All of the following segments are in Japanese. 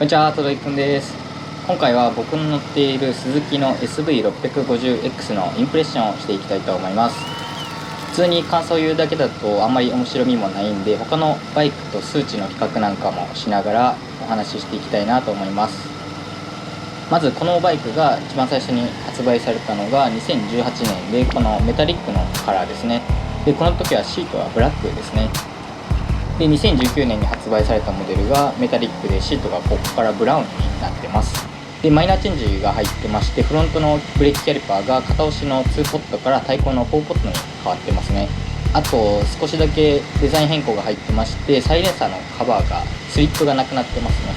こんにちは、戸井くんです。今回は僕の乗っているスズキの SV650X のインプレッションをしていきたいと思います。普通に感想を言うだけだとあんまり面白みもないんで、他のバイクと数値の比較なんかもしながらお話ししていきたいなと思います。まずこのバイクが一番最初に発売されたのが2018年で、このメタリックのカラーですね。で、この時はシートはブラックですね。で、2019年に発売されたモデルがメタリックで、シートがここからブラウンになってます。で、マイナーチェンジが入ってまして、フロントのブレーキキャリパーが片押しの2ポットから対向の4ポットに変わってますね。あと少しだけデザイン変更が入ってまして、サイレンサーのカバーがスリップがなくなってますね。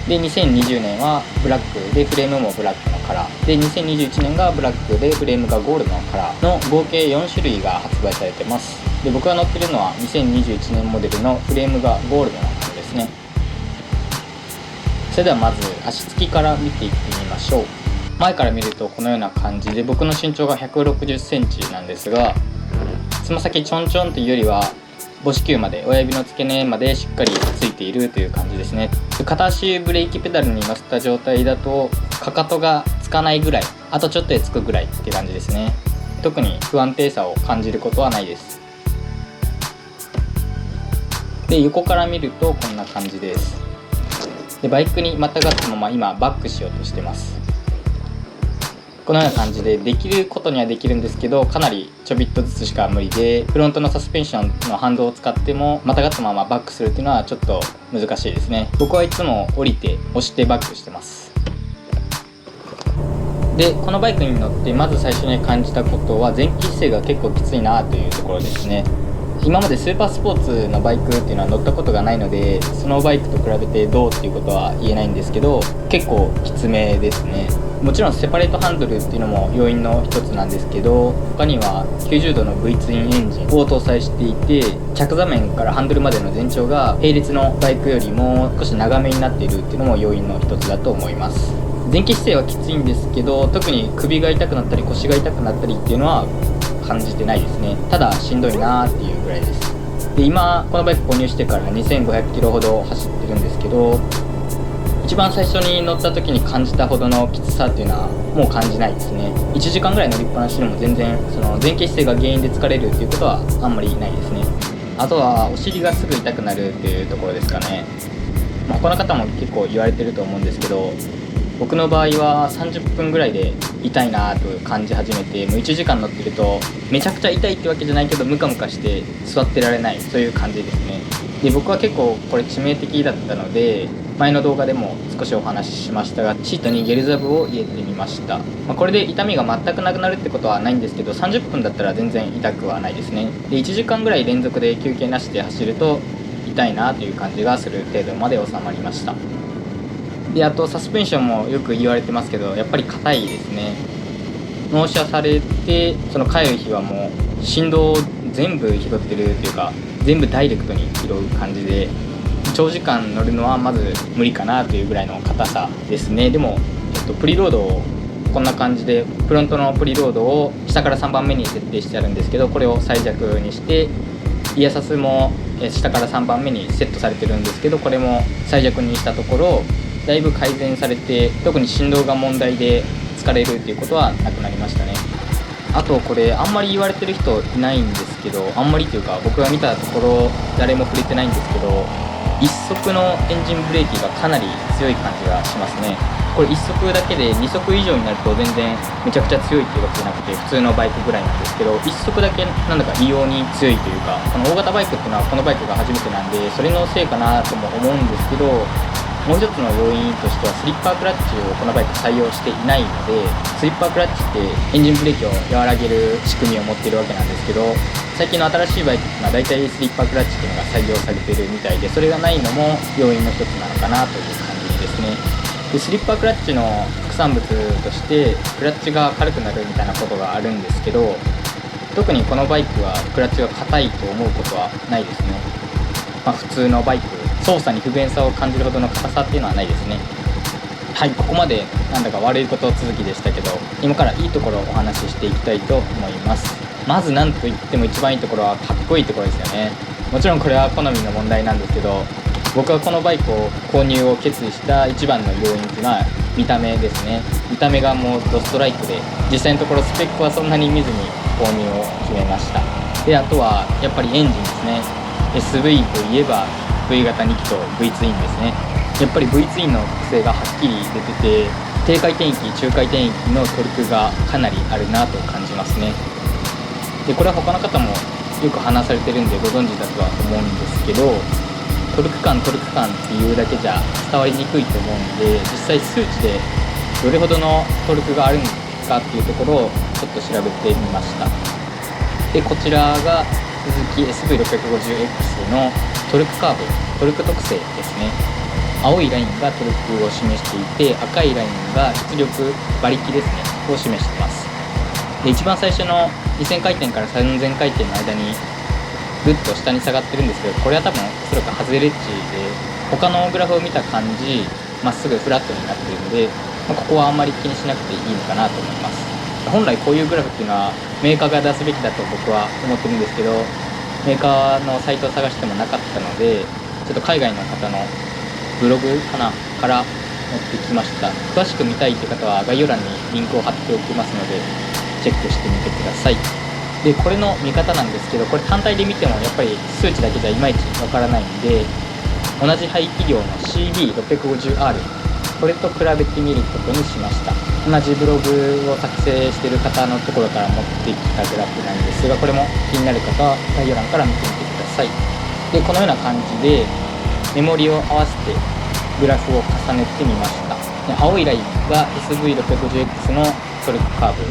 で、2020年はブラックで、フレームもブラックのカラーで、2021年がブラックでフレームがゴールドのカラーの合計4種類が発売されてます。で、僕が乗ってるのは2021年モデルのフレームがゴールドのカラーですね。それではまず足つきから見ていってみましょう。前から見るとこのような感じで、僕の身長が160センチなんですが、つま先ちょんちょんというよりは母子球まで、親指の付け根までしっかりついているという感じですね。片足ブレーキペダルに乗せた状態だとかかとがつかないぐらい、あとちょっとでつくぐらいって感じですね。特に不安定さを感じることはないです。で、横から見るとこんな感じです。で、バイクにまたがったまま今バックしようとしてます。このような感じでできることにはできるんですけど、かなりちょびっとずつしか無理で、フロントのサスペンションの反動を使ってもまたがったままバックするっていうのはちょっと難しいですね。僕はいつも降りて押してバックしてます。で、このバイクに乗ってまず最初に感じたことは、前期姿勢が結構きついなというところですね。今までスーパースポーツのバイクっていうのは乗ったことがないので、そのバイクと比べてどうっていうことは言えないんですけど、結構きつめですね。もちろんセパレートハンドルっていうのも要因の一つなんですけど、他には90度の V ツインエンジンを搭載していて、着座面からハンドルまでの全長が並列のバイクよりも少し長めになっているっていうのも要因の一つだと思います。前期姿勢はきついんですけど、特に首が痛くなったり腰が痛くなったりっていうのは感じてないですね。ただしんどいなーっていうぐらいです。で、今このバイク購入してから2500キロほど走ってるんですけど、一番最初に乗った時に感じたほどのきつさっていうのはもう感じないですね。1時間ぐらい乗りっぱなしでも全然その前傾姿勢が原因で疲れるっていうことはあんまりないですね。あとはお尻がすぐ痛くなるっていうところですかね。他の方も結構言われてると思うんですけど、僕の場合は30分ぐらいで痛いなと感じ始めて、もう1時間乗ってるとめちゃくちゃ痛いってわけじゃないけど、ムカムカして座ってられない、そういう感じですね。で、僕は結構これ致命的だったので、前の動画でも少しお話ししましたが、シートにゲルザブを入れてみました。これで痛みが全くなくなるってことはないんですけど、30分だったら全然痛くはないですね。で、1時間ぐらい連続で休憩なしで走ると痛いなという感じがする程度まで収まりました。で、あとサスペンションもよく言われてますけど、やっぱり硬いですね。納車されてその帰る日はもう振動を全部拾ってるというか、全部ダイレクトに拾う感じで、長時間乗るのはまず無理かなというぐらいの硬さですね。でも、プリロードをこんな感じで、フロントのプリロードを下から3番目に設定してあるんですけど、これを最弱にして、イヤサスも下から3番目にセットされてるんですけど、これも最弱にしたところだいぶ改善されて、特に振動が問題で疲れるっていうことはなくなりましたね。あとこれあんまり言われてる人いないんですけど、あんまりというか僕が見たところ誰も触れてないんですけど、1速のエンジンブレーキがかなり強い感じがしますね。これ1速だけで2速以上になると全然めちゃくちゃ強いっていうわけじゃなくて、普通のバイクぐらいなんですけど、1速だけなんだか異様に強いというか、この大型バイクっていうのはこのバイクが初めてなんで、それのせいかなとも思うんですけど、もう一つの要因としてはスリッパークラッチをこのバイク採用していないので、スリッパークラッチってエンジンブレーキを和らげる仕組みを持っているわけなんですけど、最近の新しいバイクっていうのは大体スリッパークラッチっていうのが採用されているみたいで、それがないのも要因の一つなのかなという感じですね。で、スリッパークラッチの副産物としてクラッチが軽くなるみたいなことがあるんですけど、特にこのバイクはクラッチが硬いと思うことはないですね。普通のバイク、操作に不便さを感じるほどの硬さっていうのはないですね。はい、ここまでなんだか悪いこと続きでしたけど、今からいいところをお話ししていきたいと思います。まず何といっても一番いいところはかっこいいところですよね。もちろんこれは好みの問題なんですけど、僕はこのバイクを購入を決意した一番の要因っていうのは見た目ですね。見た目がもうドストライクで、実際のところスペックはそんなに見ずに購入を決めました。であとはやっぱりエンジンですね。 SV といえば V 型2気筒 V ツインですね。やっぱり V ツインの特性がはっきり出てて、低回転域中回転域のトルクがかなりあるなと感じますね。でこれは他の方もよく話されてるんでご存知だとは思うんですけど、トルク感っていうだけじゃ伝わりにくいと思うんで、実際数値でどれほどのトルクがあるのかっていうところをちょっと調べてみました。でこちらがスズキ SV650X のトルクカーブ、トルク特性ですね。青いラインがトルクを示していて、赤いラインが出力馬力ですねを示しています。で一番最初の2000回転から3000回転の間にぐっと下に下がってるんですけど、これは多分おそらく外れッチで、他のグラフを見た感じまっすぐフラットになっているので、ここはあんまり気にしなくていいのかなと思います。本来こういうグラフっていうのはメーカーが出すべきだと僕は思ってるんですけど、メーカーのサイトを探してもなかったので、ちょっと海外の方のブログから持ってきました。詳しく見たいという方は概要欄にリンクを貼っておきますのでチェックしてみてください。でこれの見方なんですけど、これ単体で見てもやっぱり数値だけじゃいまいちわからないんで、同じ排気量の CB650R これと比べてみることにしました。同じブログを作成している方のところから持ってきたグラフなんですが、これも気になる方は概要欄から見てみてください。でこのような感じでメモリを合わせてグラフを重ねてみました。で青いラインが SV650X のトルクカーブ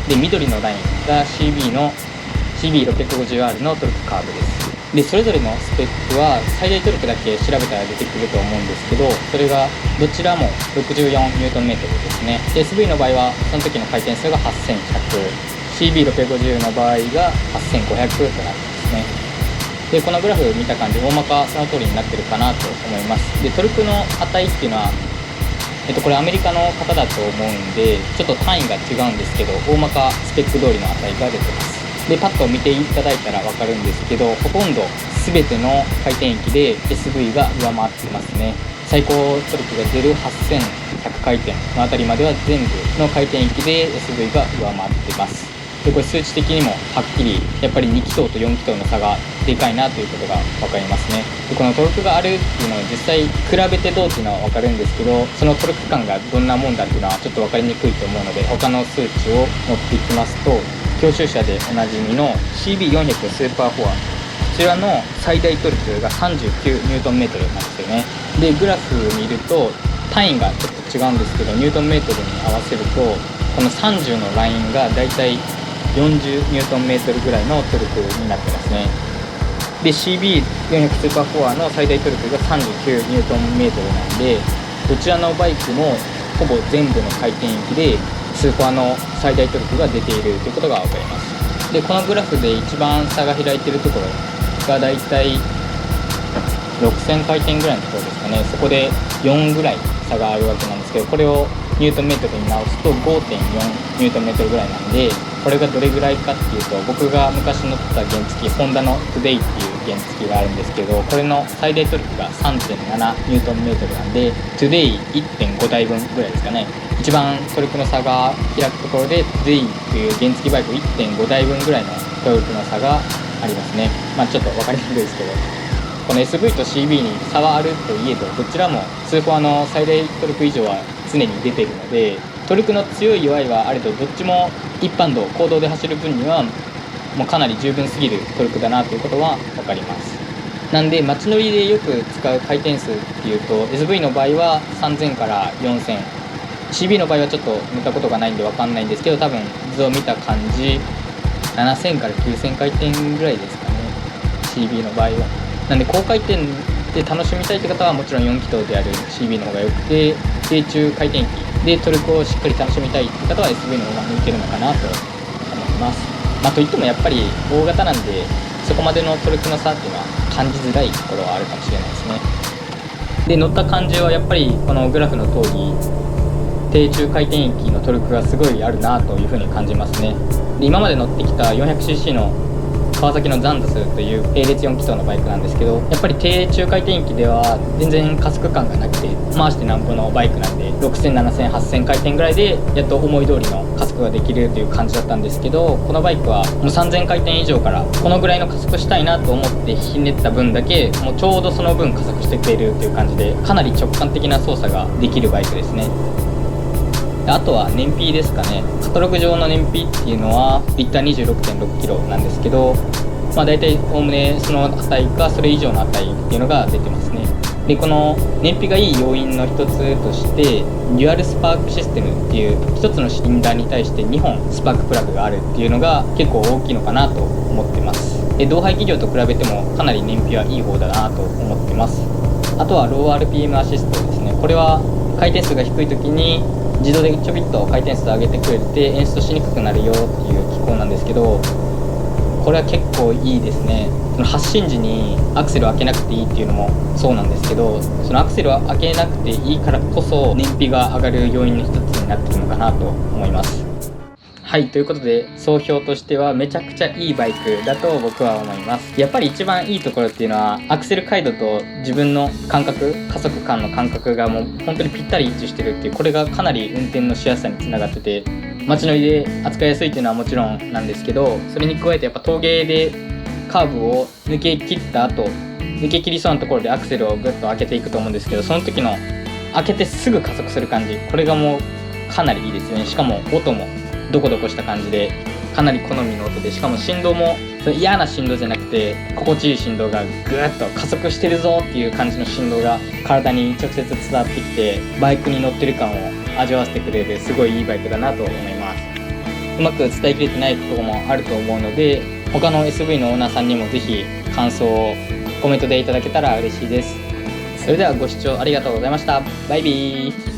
で、緑のラインが CB650R のトルクカーブです。でそれぞれのスペックは最大トルクだけ調べたら出てくると思うんですけど、それがどちらも 64Nm ですね。で SV の場合はその時の回転数が 8100、 CB650 の場合が 8500 となってますね。でこのグラフ見た感じ大まかその通りになってるかなと思います。でトルクの値っていうのはこれアメリカの方だと思うんでちょっと単位が違うんですけど、大まかスペック通りの値が出てます。でパッと見ていただいたら分かるんですけど、ほとんど全ての回転域で SV が上回ってますね。最高トルクが出る8100回転のあたりまでは全部の回転域で SV が上回ってます。でこれ数値的にもはっきりやっぱり2気筒と4気筒の差がでかいなということが分かりますね。でこのトルクがあるっていうのを実際比べてどうっていうのは分かるんですけど、そのトルク感がどんなもんだっていうのはちょっと分かりにくいと思うので、他の数値を持っていきますと、教習車でおなじみの CB400 スーパーフォア、こちらの最大トルクが 39Nm なんですよね。でグラフ見ると単位がちょっと違うんですけど、ニュートンメートルに合わせるとこの30のラインがだいたい40ニュートンメートルぐらいのトルクになってますね。で CB400 スーパーフォアの最大トルクが39ニュートンメートルなんで、どちらのバイクもほぼ全部の回転域でスーパーの最大トルクが出ているということが分かります。でこのグラフで一番差が開いているところがだいたい6000回転ぐらいのところですかね。そこで4ぐらい差があるわけなんですけど、これをニュートンメートルに直すと 5.4 ニュートンメートルぐらいなんで、これがどれぐらいかっていうと、僕が昔乗ってた原付ホンダの Today っていう原付があるんですけど、これの最大トルクが 3.7 ニュートンメートルなんで Today1.5 台分ぐらいですかね。一番トルクの差が開くところで Today っていう原付バイク 1.5 台分ぐらいのトルクの差がありますね。ちょっと分かりにくいですけど、この SV と CB に差はあるといえど、どちらもスーパーの最大トルク以上は常に出ているので、トルクの強い弱いはあれど、どっちも一般道公道で走る分にはもうかなり十分すぎるトルクだなということは分かります。なんで街乗りでよく使う回転数っていうと SV の場合は3000から4000、 CB の場合はちょっと見たことがないんで分かんないんですけど、多分図を見た感じ7000から9000回転ぐらいですかね、 CB の場合は。なんで高回転で楽しみたいという方はもちろん4気筒である CB の方がよくて、低中回転域でトルクをしっかり楽しみたいという方は SV の方が向いてるのかなと思います。といってもやっぱり大型なんでそこまでのトルクの差っていうのは感じづらいところはあるかもしれないですね。で乗った感じはやっぱりこのグラフの通り低中回転域のトルクがすごいあるなというふうに感じますね。で今まで乗ってきた 400cc の川崎のザンダスという並列4気筒のバイクなんですけど、やっぱり低中回転域では全然加速感がなくて、回してなんぼのバイクなんで6000、7000、8000回転ぐらいでやっと思い通りの加速ができるという感じだったんですけど、このバイクはもう3000回転以上からこのぐらいの加速したいなと思ってひねった分だけもうちょうどその分加速してくれるという感じで、かなり直感的な操作ができるバイクですね。あとは燃費ですかね。カタログ上の燃費っていうのはリッター 26.6 キロなんですけど、大体おおむねその値かそれ以上の値っていうのが出てますね。でこの燃費がいい要因の一つとしてデュアルスパークシステムっていう一つのシリンダーに対して2本スパークプラグがあるっていうのが結構大きいのかなと思ってます。で同配企業と比べてもかなり燃費はいい方だなと思ってます。あとはロー RPM アシストですね。これは回転数が低い時に自動でちょびっと回転数上げてくれてエンストしにくくなるよっていう機構なんですけど、これは結構いいですね。その発進時にアクセルを開けなくていいっていうのもそうなんですけど、そのアクセルを開けなくていいからこそ燃費が上がる要因の一つになっているのかなと思います。はい、ということで総評としてはめちゃくちゃいいバイクだと僕は思います。やっぱり一番いいところっていうのはアクセル回路と自分の感覚、加速感の感覚がもう本当にぴったり一致してるっていう、これがかなり運転のしやすさにつながってて、街乗りで扱いやすいっていうのはもちろんなんですけど、それに加えてやっぱ峠でカーブを抜け切った後、抜け切りそうなところでアクセルをグッと開けていくと思うんですけど、その時の開けてすぐ加速する感じ、これがもうかなりいいですよね。しかも音もドコドコした感じでかなり好みの音で、しかも振動も嫌な振動じゃなくて心地いい振動がぐーっと加速してるぞっていう感じの振動が体に直接伝わってきて、バイクに乗ってる感を味わわせてくれるすごいいいバイクだなと思います。うまく伝えきれてないこともあると思うので、他の SV のオーナーさんにもぜひ感想をコメントでいただけたら嬉しいです。それではご視聴ありがとうございました。バイビー。